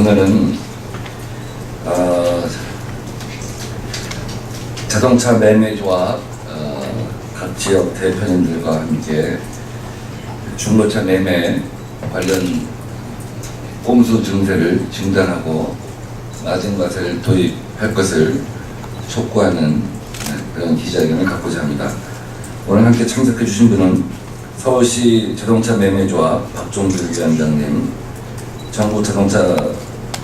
오늘은 자동차 매매조합 각 지역 대표님들과 함께 중고차 매매 관련 꼼수 증세를 중단하고 낮은 과세를 도입할 것을 촉구하는 그런 기자회견을 갖고자 합니다. 오늘 함께 참석해 주신 분은 서울시 자동차 매매조합 박종길 위원장님, 전국자동차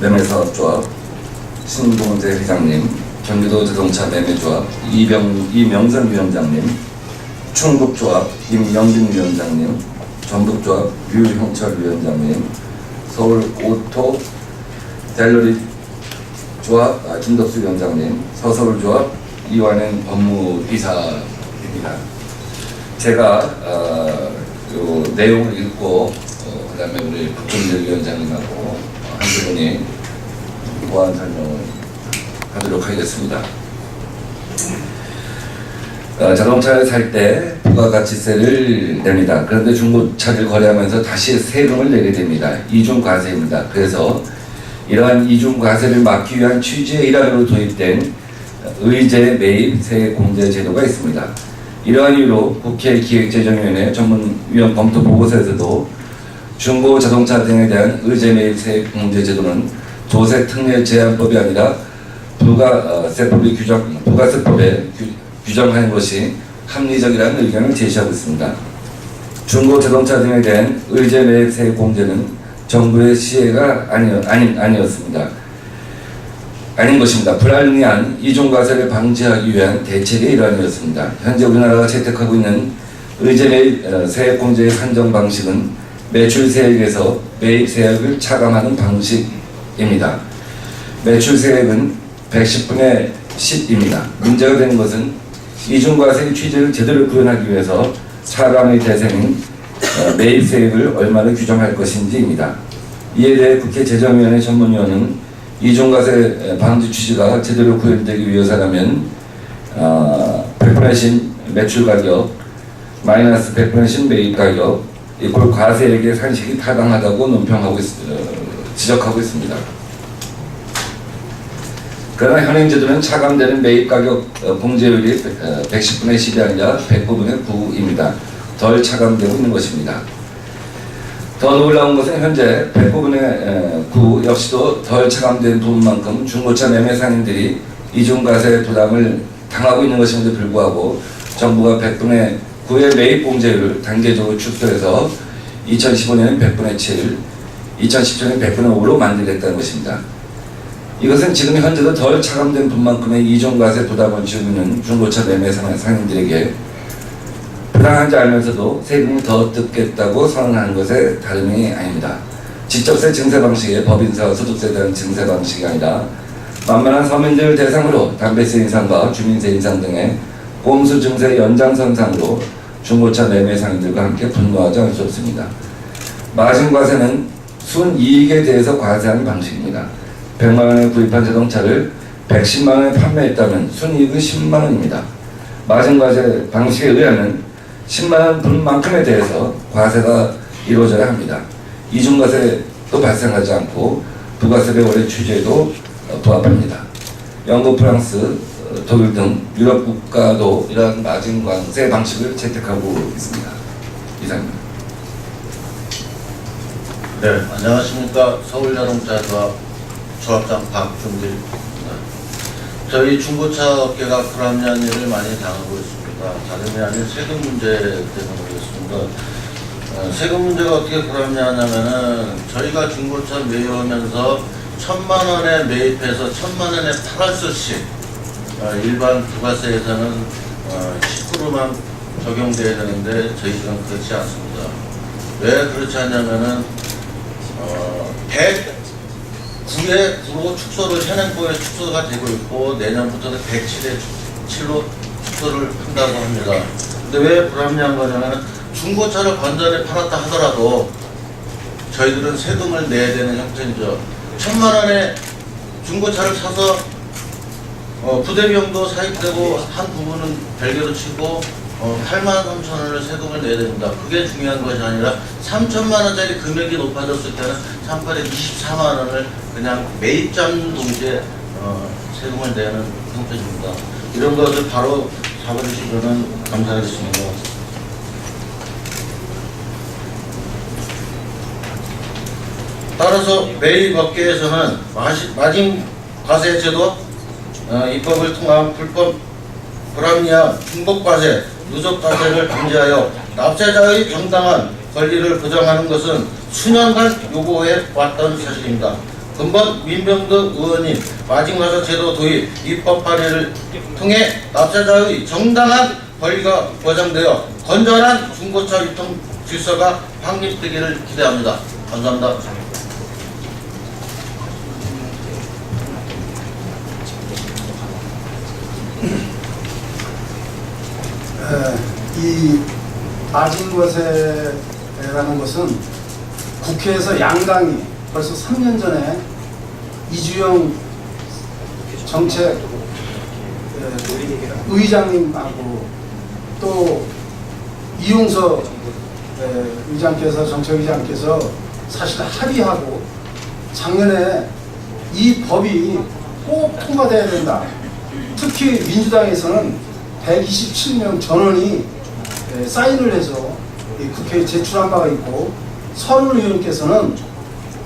매매사업조합 신봉재 회장님, 경기도 자동차 매매조합 이명선 위원장님, 충북조합 임영진 위원장님, 전북조합 류형철 위원장님, 서울 오토 갤러리 조합 김덕수 위원장님, 서서울조합 이완행 법무이사입니다. 제가 요 내용을 읽고 그다음에 우리 박종길 위원장님하고 한두 분이 보완 설명을 하도록 하겠습니다. 자동차를 살 때 부가가치세를 냅니다. 그런데 중고차를 거래하면서 다시 세금을 내게 됩니다. 이중과세입니다. 그래서 이러한 이중과세를 막기 위한 취지의 일환으로 도입된 의제 매입 세액공제 제도가 있습니다. 이러한 이유로 국회 기획재정위원회 전문위원 검토 보고서에서도 중고 자동차 등에 대한 의제 매입 세액공제 제도는 조세특례 제한법이 아니라 부가세법에 규정하는 것이 합리적이라는 의견을 제시하고 있습니다. 중고 자동차 등에 대한 의제 매입 세액공제는 정부의 시혜가 아니었습니다. 아닌 것입니다. 불합리한 이중과세를 방지하기 위한 대책의 일환이었습니다. 현재 우리나라가 채택하고 있는 의제 매입 세액공제의 산정 방식은 매출세액에서 매입세액을 차감하는 방식입니다. 매출세액은 110분의 10입니다. 문제가 되는 것은 이중과세의 취지를 제대로 구현하기 위해서 차감의 대상인 매입세액을 얼마나 규정할 것인지입니다. 이에 대해 국회 재정위원회 전문위원은 이중과세 방지 취지가 제대로 구현되기 위해서라면 100분의 10 매출가격 마이너스 100분의 10 매입가격 이꼴 과세액의 산식이 타당하다고 지적하고 있습니다. 그러나 현행 제도는 차감되는 매입가격 공제율이 110분의 10이 아니라 109분의 9입니다. 덜 차감되고 있는 것입니다. 더 놀라운 것은 현재 109분의 9 역시도 덜 차감된 부분만큼 중고차 매매 상인들이 이중과세 부담을 당하고 있는 것임에도 불구하고 정부가 100분의 9의 매입 공제율을 단계적으로 축소해서 2015년엔 100분의 7, 2017년엔 100분의 5로 만들겠다는 것입니다. 이것은 지금 현재도 덜 차감된 분만큼의 이중과세 부담을 지고 있는 중고차 매매 상인들에게 부당한지 알면서도 세금을 더 뜯겠다고 선언하는 것에 다름이 아닙니다. 직접세 증세 방식의 법인세, 소득세에 대한 증세 방식이 아니라 만만한 서민들 대상으로 담배세 인상과 주민세 인상 등의 꼼수 증세 연장선상으로 중고차 매매 상인들과 함께 분노하지 않을 수 없습니다. 마진과세는 순이익에 대해서 과세하는 방식입니다. 100만 원에 구입한 자동차를 110만 원에 판매했다면 순이익은 10만 원입니다. 마진과세 방식에 의하면 10만 원 분만큼에 대해서 과세가 이루어져야 합니다. 이중과세도 발생하지 않고 부가세의 원래 취지에도 부합합니다. 영국, 프랑스, 독일 등 유럽 국가도 이러한 마진과세 방식을 채택하고 있습니다. 이상입니다. 네, 안녕하십니까. 서울자동차 조합장 박종길입니다. 저희 중고차 업계가 불합리한 일을 많이 당하고 있습니다. 다름이 아닌 세금 문제 때문이겠습니다. 세금 문제가 어떻게 불합리하냐면은 저희가 중고차 매입하면서 1,000만 원에 매입해서 1,000만 원에 팔았을 시 일반 부가세에서는 10%만 적용돼야 되는데 저희들은 그렇지 않습니다. 왜 그렇지 않냐면은 109의 9로 축소를 현행법에 축소가 되고 있고 내년부터는 107의 7로 축소를 한다고 합니다. 근데 왜 불합리한 거냐면 중고차를 건전에 팔았다 하더라도 저희들은 세금을 내야 되는 형편이죠. 1,000만 원에 중고차를 사서 부대비용도 사입되고 한 부분은 별개로 치고 8만 3천 원을 세금을 내야 됩니다. 그게 중요한 것이 아니라 3천만 원짜리 금액이 높아졌을 때는 3,824만 원을 그냥 매입장 동시에 세금을 내는 형태입니다. 이런 것을 바로 잡아주시면 감사하겠습니다. 따라서 매입업계에서는 마진 과세 제도 입법을 통한 불법 불합리한 중복 과세, 누적 과세를 금지하여 납세자의 정당한 권리를 보장하는 것은 수년간 요구해 왔던 사실입니다. 근본 민병덕 의원님 마진과세 제도 도입 입법 발의를 통해 납세자의 정당한 권리가 보장되어 건전한 중고차 유통 질서가 확립되기를 기대합니다. 감사합니다. 이 마진과세라는 것은 국회에서 양당이 벌써 3년 전에 이주영 정책 의장님하고 또 이용서 의장께서 정책의장께서 사실 합의하고 작년에 이 법이 꼭 통과돼야 된다. 특히 민주당에서는 127명 전원이 사인을 해서 국회에 제출한 바가 있고 서른 의원께서는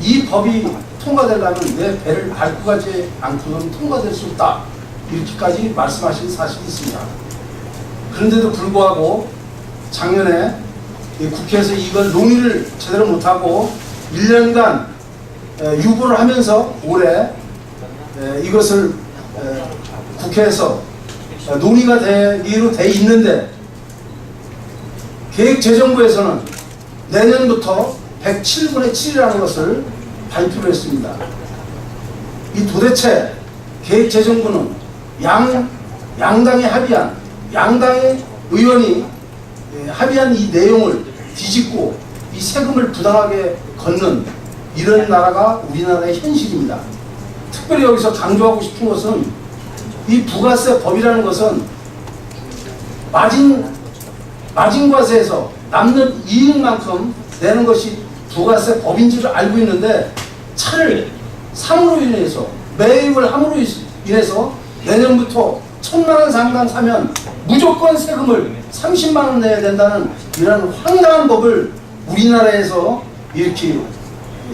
이 법이 통과되려면 내 배를 밟고 가지 않고는 통과될 수 없다. 이렇게까지 말씀하신 사실이 있습니다. 그런데도 불구하고 작년에 국회에서 이걸 논의를 제대로 못하고 1년간 유보를 하면서 올해 이것을 국회에서 논의가 되기로 돼 있는데 계획재정부에서는 내년부터 107분의 7이라는 것을 발표를 했습니다. 이 도대체 계획재정부는 양당의 합의한 양당의 의원이 합의한 이 내용을 뒤집고 이 세금을 부당하게 걷는 이런 나라가 우리나라의 현실입니다. 특별히 여기서 강조하고 싶은 것은 이 부가세 법이라는 것은 마진과세에서 남는 이익만큼 내는 것이 부가세 법인 줄 알고 있는데 차를 삼으로 인해서 매입을 함으로 인해서 내년부터 1,000만 원 상당 사면 무조건 세금을 30만 원 내야 된다는 이런 황당한 법을 우리나라에서 이렇게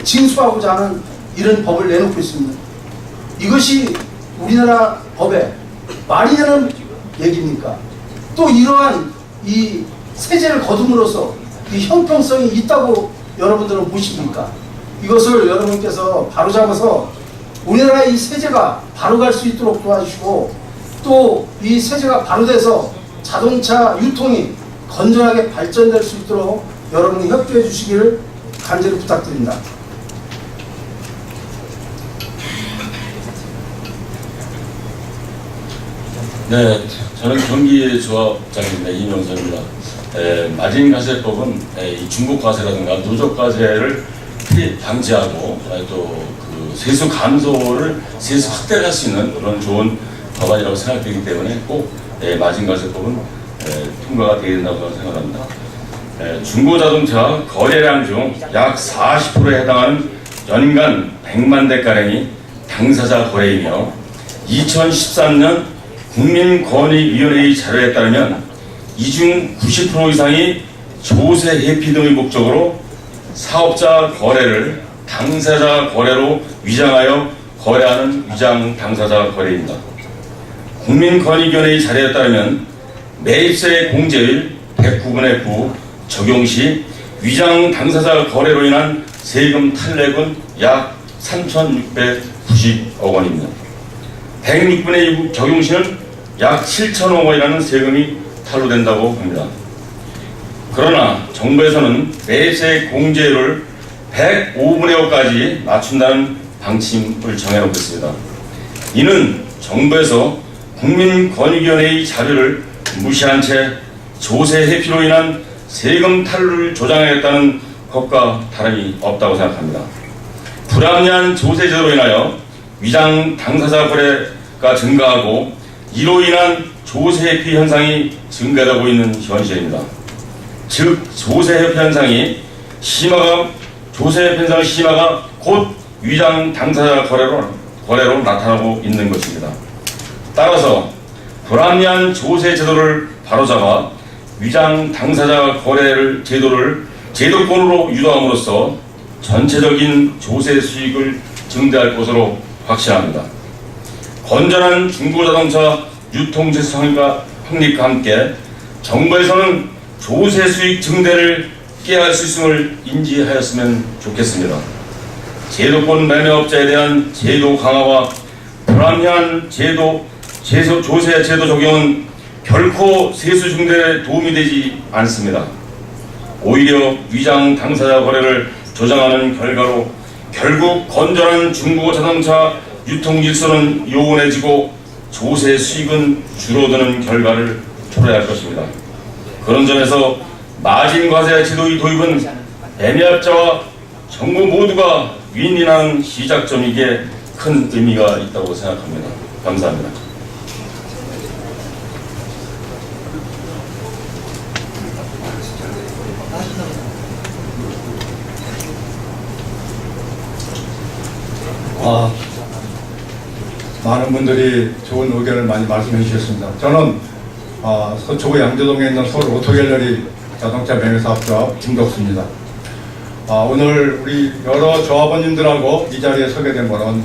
징수하고자 하는 이런 법을 내놓고 있습니다. 이것이 우리나라 법에 말이 되는 얘기입니까? 또 이러한 이 세제를 거둠으로써 이 형평성이 있다고 여러분들은 보십니까? 이것을 여러분께서 바로잡아서 우리나라 이 세제가 바로 갈 수 있도록 도와주시고 또 이 세제가 바로 돼서 자동차 유통이 건전하게 발전될 수 있도록 여러분이 협조해 주시기를 간절히 부탁드립니다. 네, 저는 경기조합장입니다. 이명선입니다. 마진과세법은 이 중복과세라든가 누적과세를 방지하고 또 그 세수 감소를 세수 확대할 수 있는 그런 좋은 법안이라고 생각되기 때문에 꼭 마진과세법은 통과가 되어야 된다고 생각합니다. 중고자동차 거래량 중 약 40%에 해당하는 연간 100만 대가량이 당사자 거래이며 2013년 국민권익위원회의 자료에 따르면 이 중 90% 이상이 조세 회피 등의 목적으로 사업자 거래를 당사자 거래로 위장하여 거래하는 위장 당사자 거래입니다. 국민권익위원회의 자료에 따르면 매입세 공제율 109분의 9 적용 시 위장 당사자 거래로 인한 세금 탈렉은 약 3,690억 원입니다. 106분의 2 적용 시는 약 7천억 원이라는 세금이 탈루된다고 합니다. 그러나 정부에서는 매입세 공제율을 105분의 5까지 맞춘다는 방침을 정해놓고 있습니다. 이는 정부에서 국민권익위원회의 자료를 무시한 채 조세 회피로 인한 세금 탈루를 조장하겠다는 것과 다름이 없다고 생각합니다. 불합리한 조세제도로 인하여 위장 당사자 거래가 증가하고 이로 인한 조세회피 현상이 증가되고 있는 현실입니다. 즉 조세회피 현상이 조세회피 현상의 심화가 곧 위장 당사자 거래로 나타나고 있는 것입니다. 따라서 불합리한 조세 제도를 바로잡아 위장 당사자 거래를 제도권으로 유도함으로써 전체적인 조세 수익을 증대할 것으로 확신합니다. 건전한 중고자동차 유통제도 확립과 함께 정부에서는 조세 수익 증대를 깨할 수 있음을 인지하였으면 좋겠습니다. 제도권 매매업자에 대한 제도 강화와 불합리한 조세 제도 적용은 결코 세수 증대에 도움이 되지 않습니다. 오히려 위장 당사자 거래를 조장하는 결과로 결국 건전한 중고 자동차 유통 질서는 요원해지고 조세 수익은 줄어드는 결과를 초래할 것입니다. 그런 점에서 마진 과세 제도의 도입은 매매업자와 정부 모두가 윈윈하는 시작점이기에 큰 의미가 있다고 생각합니다. 감사합니다. 많은 분들이 좋은 의견을 많이 말씀해 주셨습니다. 저는 서초구 양조동에 있는 서울 오토갤러리 자동차 매매사업조합 김덕수입니다. 오늘 우리 여러 조합원님들하고 이 자리에 서게 된 거는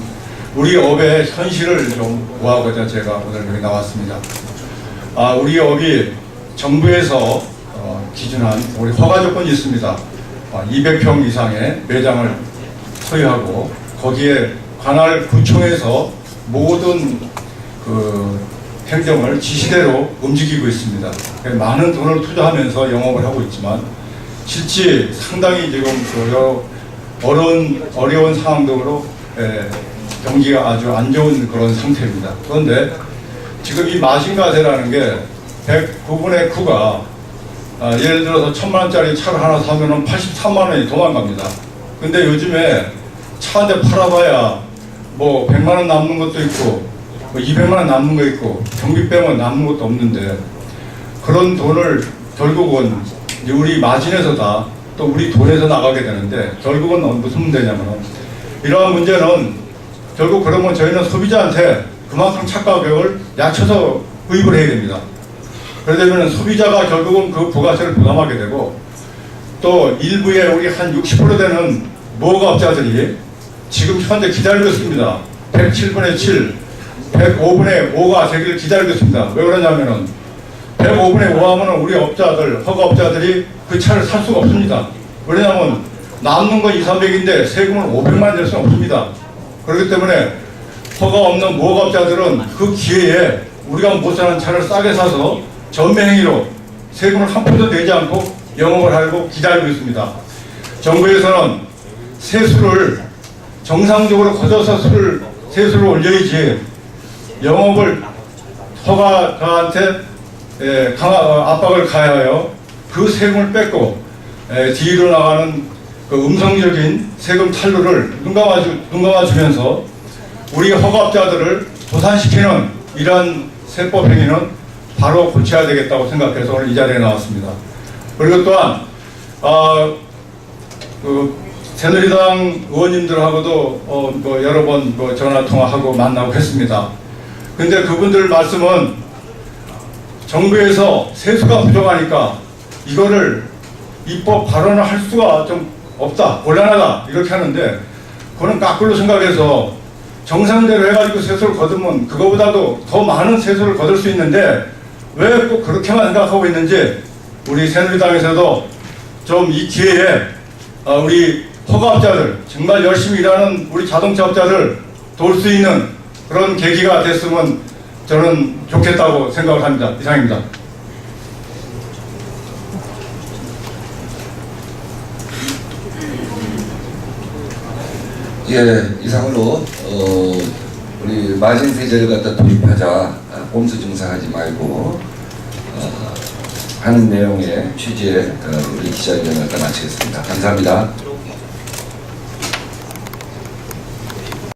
우리 업의 현실을 좀 보하고자 제가 오늘 여기 나왔습니다. 우리 업이 정부에서 기준한 우리 허가 조건이 있습니다. 200평 이상의 매장을 소유하고 거기에 관할 구청에서 모든 그 행정을 지시대로 움직이고 있습니다. 많은 돈을 투자하면서 영업을 하고 있지만 실제 상당히 지금 어려운 상황으로 경기가 아주 안 좋은 그런 상태입니다. 그런데 지금 이 마진과세라는 게 109분의 9가 예를 들어서 1,000만 원짜리 차를 하나 사면은 83만 원이 도망갑니다. 근데 요즘에 차 한 대 팔아봐야 뭐 100만 원 남는 것도 있고 뭐 200만 원 남는 거 있고 경비 빼면 남는 것도 없는데 그런 돈을 결국은 이제 우리 마진에서 다 또 우리 돈에서 나가게 되는데 결국은 무슨 문제냐면 이러한 문제는 결국 그러면 저희는 소비자한테 그만큼 차 가격을 낮춰서 구입을 해야 됩니다. 그러려면 소비자가 결국은 그 부가세를 부담하게 되고 또 일부의 우리 한 60% 되는 무허가업자들이 지금 현재 기다리고 있습니다. 107분의 7, 105분의 5가 되기를 기다리고 있습니다. 왜 그러냐면은 105분의 5 하면은 우리 업자들, 허가업자들이 그 차를 살 수가 없습니다. 왜냐하면 남는 건 2, 300인데 세금을 500만 원 낼 수는 없습니다. 그렇기 때문에 허가 없는 무허가업자들은 그 기회에 우리가 못 사는 차를 싸게 사서 전매행위로 세금을 한 푼도 내지 않고 영업을 하려고 기다리고 있습니다. 정부에서는 세수를 정상적으로 거둬서 세수를 올려야지 영업을 허가가한테 압박을 가하여 그 세금을 뺏고 뒤로 나가는 그 음성적인 세금 탈루를 눈 감아주면서 우리 허가업자들을 도산시키는 이러한 세법 행위는 바로 고쳐야 되겠다고 생각해서 오늘 이 자리에 나왔습니다. 그리고 또한 새누리당 의원님들하고도 여러 번 전화 통화하고 만나고 했습니다. 근데 그분들 말씀은 정부에서 세수가 부족하니까 이거를 입법 발언을 할 수가 좀 없다, 곤란하다 이렇게 하는데 그거는 거꾸로 생각해서 정상대로 해가지고 세수를 거두면 그거보다도 더 많은 세수를 거둘 수 있는데 왜 꼭 그렇게만 생각하고 있는지 우리 새누리당에서도 좀 이 기회에 우리 허가업자들 정말 열심히 일하는 우리 자동차업자들 도울 수 있는 그런 계기가 됐으면 저는 좋겠다고 생각을 합니다. 이상입니다. 예, 이상으로 우리 마진 세제를 갖다 도입하자, 꼼수 증상하지 말고 하는 내용의 취지에 우리 기자회견을 갖다 마치겠습니다. 감사합니다.